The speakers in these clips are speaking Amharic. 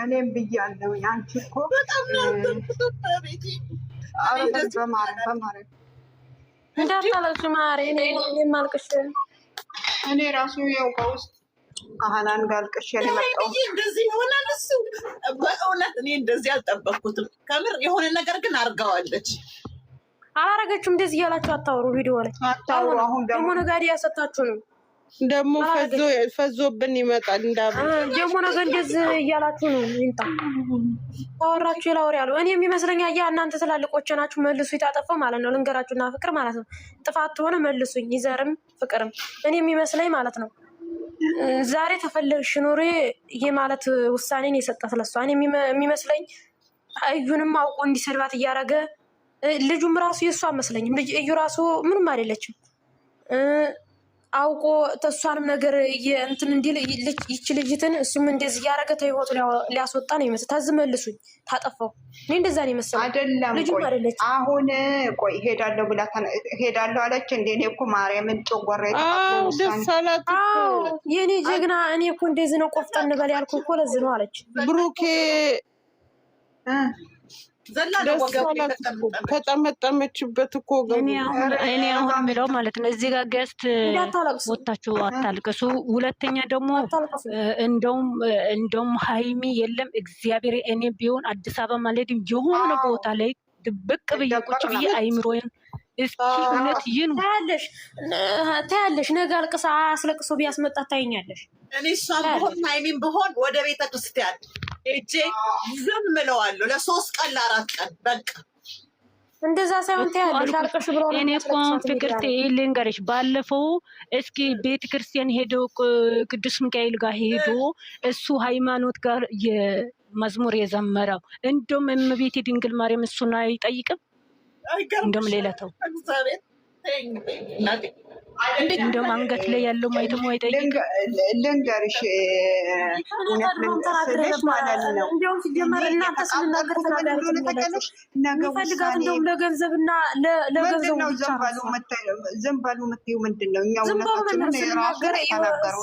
እኔም ብያለሁኝ። አንቺ እኮ በጣም ነው ቤቲ በማርያም እንዳታለቅሽ ማሬ። እኔ የማልቅሽ እኔ ራሱ ያው በውስጥ ካህናን ጋር አልቅሼ ነው የመጣሁት። እንደዚህ ይሆናል እሱ በእውነት እኔ እንደዚህ አልጠበቅኩትም። ከምር የሆነ ነገር ግን አድርገዋለች። አላረገችም። እንደዚህ እያላችሁ አታውሩ። ቪዲዮ ላይ አታውሩ። አሁን ደግሞ ነጋዴ ያሰጣችሁ ነው ደግሞ ፈዞብን ይመጣል። ደግሞ ነገር እንደዚህ እያላችሁ ነው። ይንጣ ታወራችሁ ይላወር ያሉ እኔ የሚመስለኝ ያ እናንተ ትላልቆች ናችሁ። መልሱ ይታጠፋ ማለት ነው። ልንገራችሁና ፍቅር ማለት ነው። ጥፋት ሆነ መልሱኝ። ይዘርም ፍቅርም እኔ የሚመስለኝ ማለት ነው። ዛሬ ተፈለግሽ ኑሪ ይሄ ማለት ውሳኔን የሰጣት ለሷ እኔ የሚመስለኝ እዩንም አውቆ እንዲሰድባት እያደረገ ልጁም ራሱ የእሷ መስለኝም ልጅ እዩ ራሱ ምንም አይደለችም አውቆ ተሷንም ነገር እንትን እንዲል ይች ልጅትን እሱም እንደዚህ እያደረገ ተህይወቱ ሊያስወጣ ነው ይመስል። ታዝመልሱኝ ታጠፋው እኔ እንደዛ ነው ይመስል አይደለም። አሁን ቆይ ሄዳለሁ ብላ ሄዳለሁ አለች እንዴ? እኔ እኮ ማርያምን ጮጓራ ደሳላት የኔ ጀግና እኔ እኮ እንደዚህ ነው ቆፍጠን በል ያልኩ እኮ ለዚህ ነው አለች ብሩኬ ከጠመጠመችበት እኮ እኔ አሁን ምለው ማለት ነው እዚህ ጋር ገስት ወታችሁ አታልቅሱ። ሁለተኛ ደግሞ እንደውም ሀይሚ የለም እግዚአብሔር እኔ ቢሆን አዲስ አበባ ማለት የሆነ ቦታ ላይ ድብቅ ብዬ ቁጭ ብዬ አይምሮዬን እስኪ እውነት ይህን ታያለሽ። ነገ አልቅሳ አስለቅሶ ቢያስመጣት ታይኛለሽ። እኔ እሷም ብሆን ሀይሚን ብሆን ወደ ቤተ ክርስቲያን ሄጄ ዝም እለዋለሁ ለ3 ቀን ለ4 ቀን በቃ እንደዛ ሳይሆን ታያለሽ አልቅሽ ብሎ ነው። እኔ እኮ ፍቅርቴ ልንገርሽ ባለፈው እስኪ ቤተ ክርስቲያን ሄዶ ቅዱስ ሚካኤል ጋር ሄዶ እሱ ሃይማኖት ጋር የመዝሙር የዘመረው እንደውም እመቤቴ ድንግል ማርያም እሱን አይጠይቅም። እንደውም ሌላ ተው እንደውም አንገት ላይ ያለው ማይተሙ አይጠይቅም። ልንገርሽ እውነት ልንገርሽ ማለት ነው። እንደውም ሲጀመር እናንተ ስንናገር ተናገሩት ይፈልጋት እንደውም ለገንዘብና ለገንዘብ ነው። ዝም በሉ የምትይው ምንድን ነው? እኛ እውነታችን የራሱ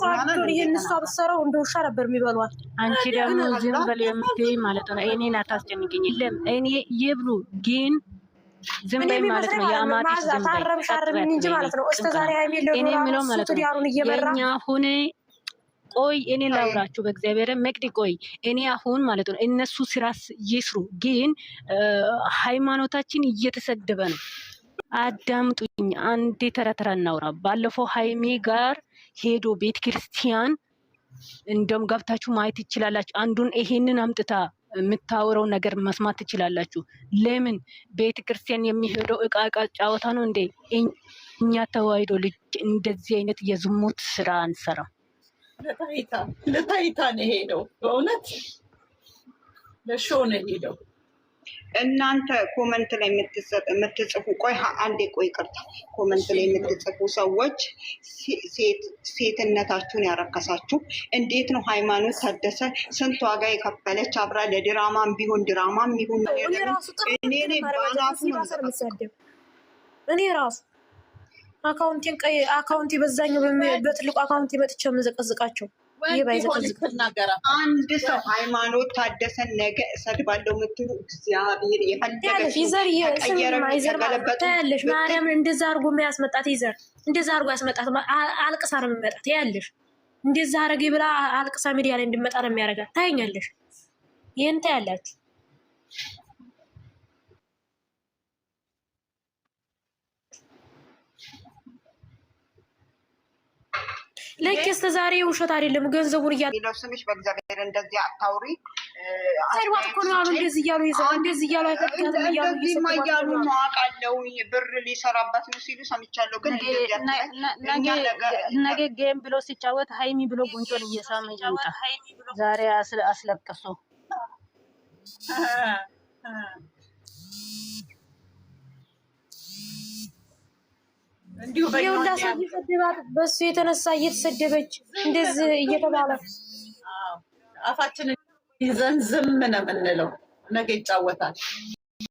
ተናገሩ። ይህን እሷ ብትሰራው እንደ ውሻ ነበር የሚበሏት። አንቺ ደግሞ ዝም በሉ የምትይ ማለት ነው። እኔን አታስጨንቅኝ። የለም እኔ ይብሉ ግን ዝም በይ ማለት ነው። የአማቲስ ዝም በይ እንጂ ማለት ነው። እስከ ዛሬ እኔ የምለው ማለት ነው የእኛ አሁን ቆይ እኔ ላውራችሁ በእግዚአብሔር መቅዲ ቆይ እኔ አሁን ማለት ነው እነሱ ስራ ይስሩ፣ ግን ሃይማኖታችን እየተሰደበ ነው። አዳምጡኝ አንዴ ተራ ተራ እናውራ። ባለፈው ሃይሚ ጋር ሄዶ ቤተ ክርስቲያን እንደውም ገብታችሁ ማየት ይችላላችሁ። አንዱን ይሄንን አምጥታ የምታወራው ነገር መስማት ትችላላችሁ። ለምን ቤተ ክርስቲያን የሚሄደው እቃ ጫወታ ነው እንዴ? እኛ ተዋይዶ ልጅ እንደዚህ አይነት የዝሙት ስራ አንሰራም። ለታይታ ነው ሄደው፣ በእውነት ለሾው ነው ሄደው። እናንተ ኮመንት ላይ የምትጽፉ ቆይ አንዴ ቆይ ቅርታ፣ ኮመንት ላይ የምትጽፉ ሰዎች ሴትነታችሁን ያረከሳችሁ እንዴት ነው? ሃይማኖት ታደሰ ስንት ዋጋ የከፈለች አብራ ለድራማም ቢሆን እኔ ራሱ አካውንቴ በዛኛው በትልቁ አካውንቴ መጥቼ የምዘቀዝቃቸው አንድ ሰው ሃይማኖት ታደሰን ነገ እሰድባለሁ የምትሉ እግዚአብሔር የፈለገሽ ማርያምን እንደዛ አድርጎ ያስመጣት ይዘር እንደዛ አድርጎ ያስመጣት አልቅሳ ነው የምመጣት። ያለሽ እንደዛ አረጌ ብላ አልቅሳ ሚዲያ ላይ እንድመጣ ነው የሚያደርጋት። ታይኛለሽ። ይሄን ታያላችሁ። ለክ እስከ ዛሬ ውሸት አይደለም። ገንዘቡን ይለው ስምሽ በእግዚአብሔር እንደዚህ አታውሪ። አይዋት እኮ ነው አሉ እንደዚህ እያሉ ይዘው እንደዚህ እያሉ አይፈቅዳትም እያሉ ነው አውቃለሁ። ብር ሊሰራበት ነው ሲሉ ሰምቻለሁ። ግን ነገ ጌም ብሎ ሲጫወት ሃይሚ ብሎ ጉንጮን እየሳመ ይምጣ። ዛሬ አስለቅሶ የሁላ ሰው እየሰደባት በሱ የተነሳ እየተሰደበች እንደዚህ እየተባለ አፋችንን ይዘን ዝም ነው የምንለው። ነገ ይጫወታል።